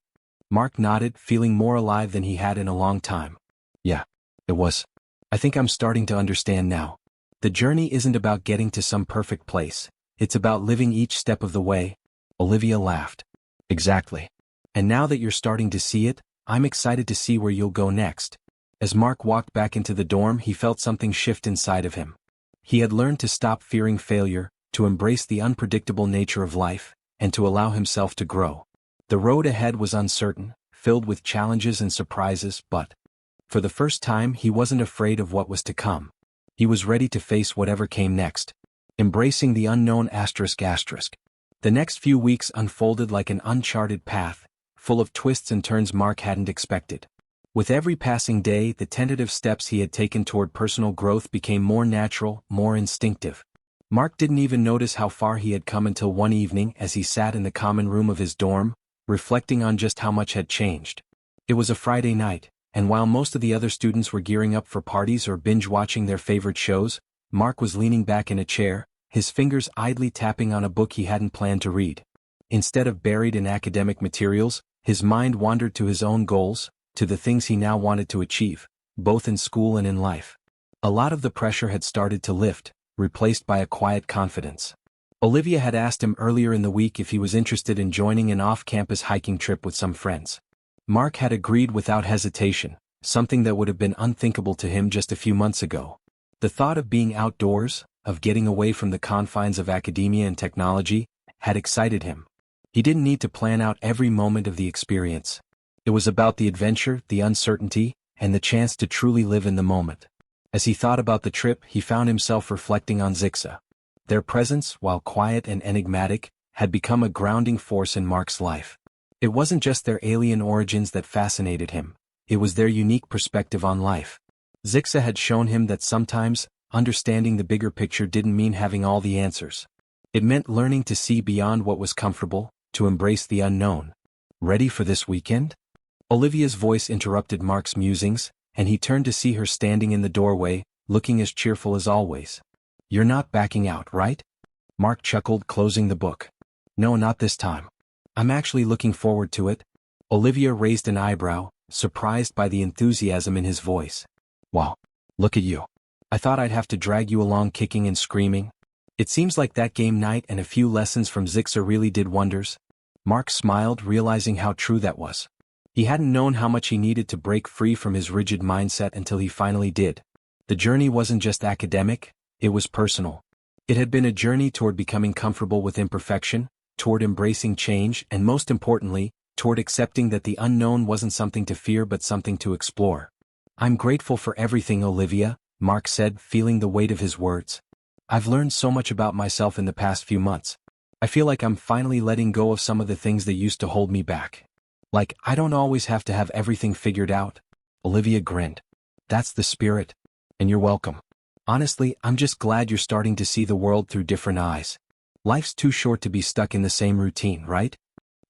Mark nodded, feeling more alive than he had in a long time. "Yeah, it was. I think I'm starting to understand now. The journey isn't about getting to some perfect place, it's about living each step of the way." Olivia laughed. "Exactly. And now that you're starting to see it, I'm excited to see where you'll go next." As Mark walked back into the dorm, he felt something shift inside of him. He had learned to stop fearing failure, to embrace the unpredictable nature of life, and to allow himself to grow. The road ahead was uncertain, filled with challenges and surprises, but for the first time he wasn't afraid of what was to come. He was ready to face whatever came next. Embracing the unknown ***. The next few weeks unfolded like an uncharted path, full of twists and turns Mark hadn't expected. With every passing day, the tentative steps he had taken toward personal growth became more natural, more instinctive. Mark didn't even notice how far he had come until one evening as he sat in the common room of his dorm, reflecting on just how much had changed. It was a Friday night, and while most of the other students were gearing up for parties or binge-watching their favorite shows, Mark was leaning back in a chair, his fingers idly tapping on a book he hadn't planned to read. Instead of buried in academic materials, his mind wandered to his own goals, to the things he now wanted to achieve, both in school and in life. A lot of the pressure had started to lift, replaced by a quiet confidence. Olivia had asked him earlier in the week if he was interested in joining an off-campus hiking trip with some friends. Mark had agreed without hesitation, something that would have been unthinkable to him just a few months ago. The thought of being outdoors, of getting away from the confines of academia and technology, had excited him. He didn't need to plan out every moment of the experience. It was about the adventure, the uncertainty, and the chance to truly live in the moment. As he thought about the trip, he found himself reflecting on Zixa. Their presence, while quiet and enigmatic, had become a grounding force in Mark's life. It wasn't just their alien origins that fascinated him, it was their unique perspective on life. Zixa had shown him that sometimes, understanding the bigger picture didn't mean having all the answers. It meant learning to see beyond what was comfortable, to embrace the unknown. Ready for this weekend? Olivia's voice interrupted Mark's musings, and he turned to see her standing in the doorway, looking as cheerful as always. You're not backing out, right? Mark chuckled, closing the book. No, not this time. I'm actually looking forward to it. Olivia raised an eyebrow, surprised by the enthusiasm in his voice. Wow, look at you. I thought I'd have to drag you along kicking and screaming. It seems like that game night and a few lessons from Zixa really did wonders. Mark smiled, realizing how true that was. He hadn't known how much he needed to break free from his rigid mindset until he finally did. The journey wasn't just academic, it was personal. It had been a journey toward becoming comfortable with imperfection, toward embracing change, and most importantly, toward accepting that the unknown wasn't something to fear but something to explore. I'm grateful for everything, Olivia, Mark said, feeling the weight of his words. I've learned so much about myself in the past few months. I feel like I'm finally letting go of some of the things that used to hold me back. Like, I don't always have to have everything figured out. Olivia grinned. That's the spirit. And you're welcome. Honestly, I'm just glad you're starting to see the world through different eyes. Life's too short to be stuck in the same routine, right?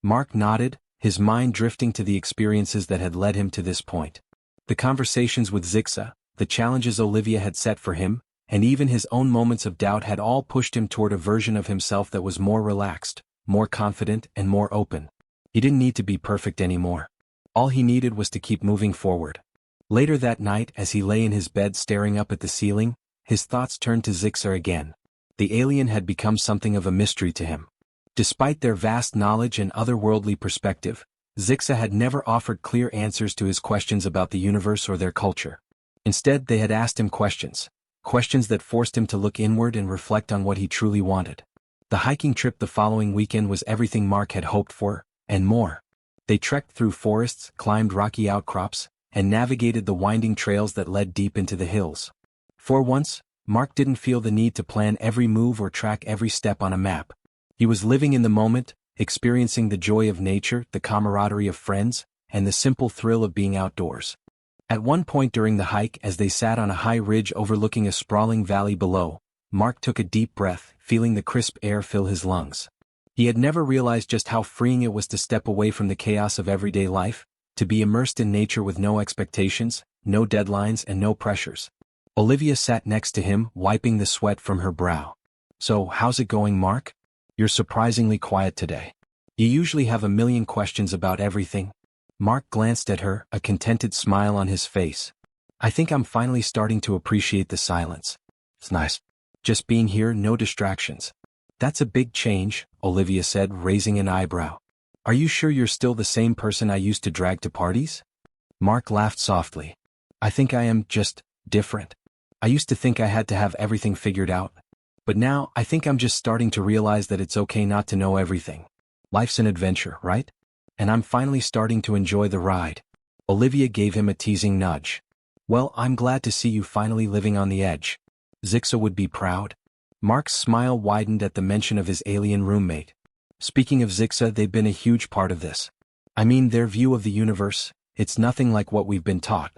Mark nodded, his mind drifting to the experiences that had led him to this point. The conversations with Zixa, the challenges Olivia had set for him, and even his own moments of doubt had all pushed him toward a version of himself that was more relaxed, more confident, and more open. He didn't need to be perfect anymore. All he needed was to keep moving forward. Later that night, as he lay in his bed staring up at the ceiling, his thoughts turned to Zixa again. The alien had become something of a mystery to him. Despite their vast knowledge and otherworldly perspective, Zixa had never offered clear answers to his questions about the universe or their culture. Instead, they had asked him questions that forced him to look inward and reflect on what he truly wanted. The hiking trip the following weekend was everything Mark had hoped for, and more. They trekked through forests, climbed rocky outcrops, and navigated the winding trails that led deep into the hills. For once, Mark didn't feel the need to plan every move or track every step on a map. He was living in the moment, experiencing the joy of nature, the camaraderie of friends, and the simple thrill of being outdoors. At one point during the hike, as they sat on a high ridge overlooking a sprawling valley below, Mark took a deep breath, feeling the crisp air fill his lungs. He had never realized just how freeing it was to step away from the chaos of everyday life, to be immersed in nature with no expectations, no deadlines, and no pressures. Olivia sat next to him, wiping the sweat from her brow. So, how's it going, Mark? You're surprisingly quiet today. You usually have a million questions about everything. Mark glanced at her, a contented smile on his face. I think I'm finally starting to appreciate the silence. It's nice. Just being here, no distractions. That's a big change, Olivia said, raising an eyebrow. Are you sure you're still the same person I used to drag to parties? Mark laughed softly. I think I am, just different. I used to think I had to have everything figured out. But now, I think I'm just starting to realize that it's okay not to know everything. Life's an adventure, right? And I'm finally starting to enjoy the ride. Olivia gave him a teasing nudge. Well, I'm glad to see you finally living on the edge. Zixa would be proud. Mark's smile widened at the mention of his alien roommate. Speaking of Zixa, they've been a huge part of this. I mean, their view of the universe, it's nothing like what we've been taught.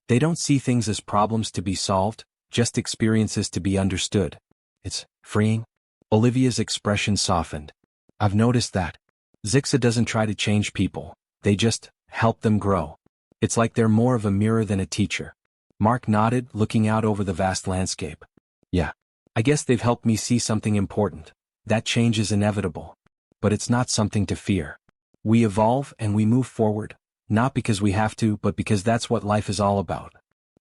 They don't see things as problems to be solved, just experiences to be understood. It's freeing. Olivia's expression softened. I've noticed that. Zixa doesn't try to change people, they just help them grow. It's like they're more of a mirror than a teacher. Mark nodded, looking out over the vast landscape. Yeah. I guess they've helped me see something important. That change is inevitable. but it's not something to fear. We evolve and we move forward, not because we have to, but because that's what life is all about.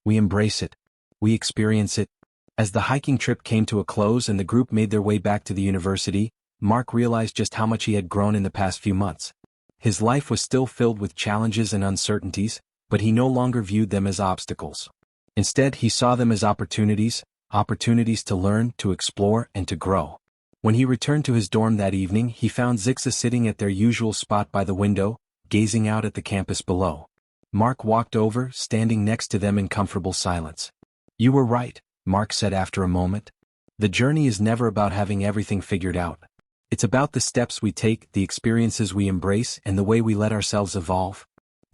We embrace it. We experience it. As the hiking trip came to a close and the group made their way back to the university, Mark realized just how much he had grown in the past few months. His life was still filled with challenges and uncertainties, but he no longer viewed them as obstacles. Instead, he saw them as opportunities to learn, to explore, and to grow. When he returned to his dorm that evening, he found Zixa sitting at their usual spot by the window, gazing out at the campus below. Mark walked over, standing next to them in comfortable silence. "You were right," Mark said after a moment. "The journey is never about having everything figured out. It's about the steps we take, the experiences we embrace, and the way we let ourselves evolve."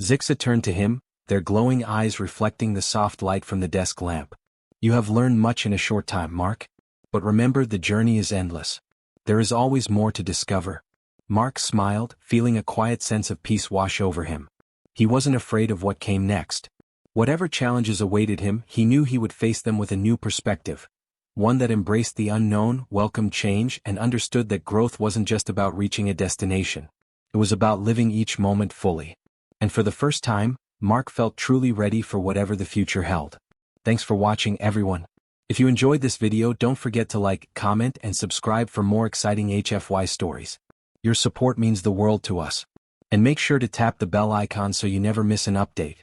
Zixa turned to him, their glowing eyes reflecting the soft light from the desk lamp. "You have learned much in a short time, Mark. But remember, the journey is endless. There is always more to discover." Mark smiled, feeling a quiet sense of peace wash over him. He wasn't afraid of what came next. Whatever challenges awaited him, he knew he would face them with a new perspective. One that embraced the unknown, welcomed change, and understood that growth wasn't just about reaching a destination. It was about living each moment fully. And for the first time, Mark felt truly ready for whatever the future held. Thanks for watching, everyone. If you enjoyed this video, don't forget to like, comment, and subscribe for more exciting HFY stories. Your support means the world to us. And make sure to tap the bell icon so you never miss an update.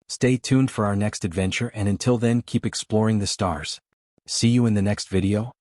Stay tuned for our next adventure, and until then, keep exploring the stars. See you in the next video.